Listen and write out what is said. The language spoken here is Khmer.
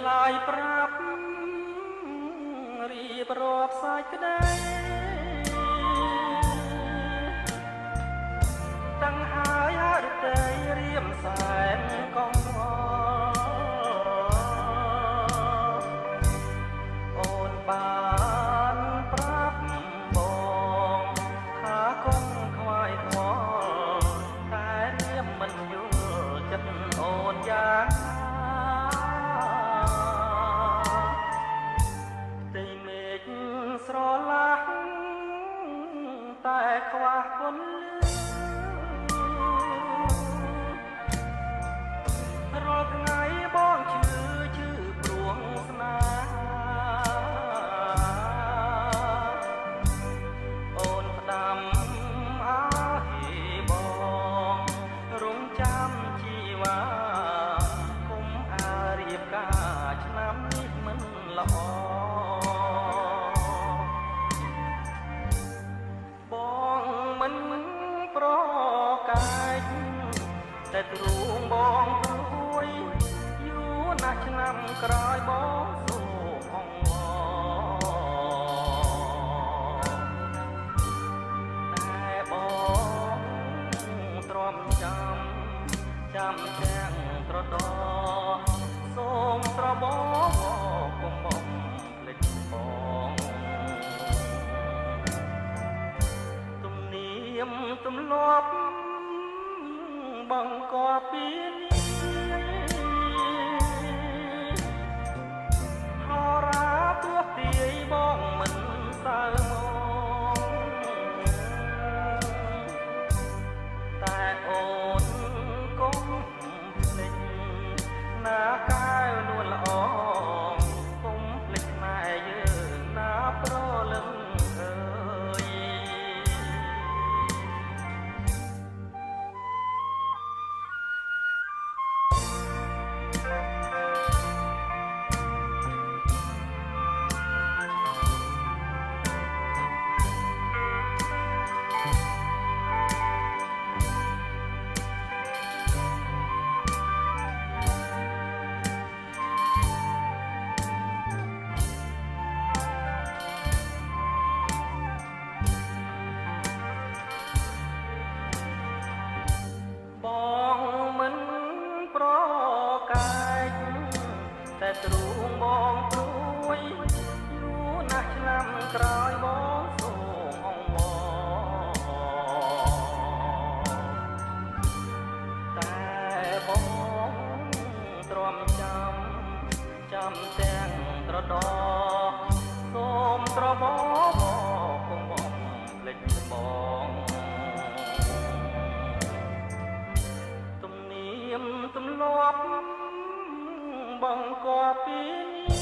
ឡាយប្រាប់រៀបរាប់សាច់ក្តីតាំងហើយហឫទ័យរៀមសែនកងអូនបានប្រាប់បងថាកុំខ្វាយខ្វល់តែរៀមមិនយល់ចិត្តអូនយ៉ាងស្រឡាញ់តែខ្វះគុណរាល់ថ្ងៃបងឈឺព្រួងស្នេហ៍អូនផ្ដាំអើយបងរងចាំជីវ៉ាគុំអារៀបការឆ្នាំនេះមិនល្អប្រកាយតែទ្រូងបងព្រួយយូរណាស់ឆ្នាំក្រោយបងសូមអង្វរតែបងទ្រាំចាំទាំងត្រដសូមត្របកុំបងភ្លេចបងទម្លាប់បង្កពីហោរាទោះទាយបងមិនសើមកតែអូនកុំភ្លេចណាកែវនួនល្អកុំភ្លេចម៉ែយើងណាប្រលឹងបងមិនប្រកាយតែទ្រូងបងព្រួយយូរណាស់ឆ្នាំក្រោយបងសូមអង្វរតែបងទ្រាំចាំទាំងត្រដសូមត្របកុំបងភ្លេចបងទម្លាប់បង្កពី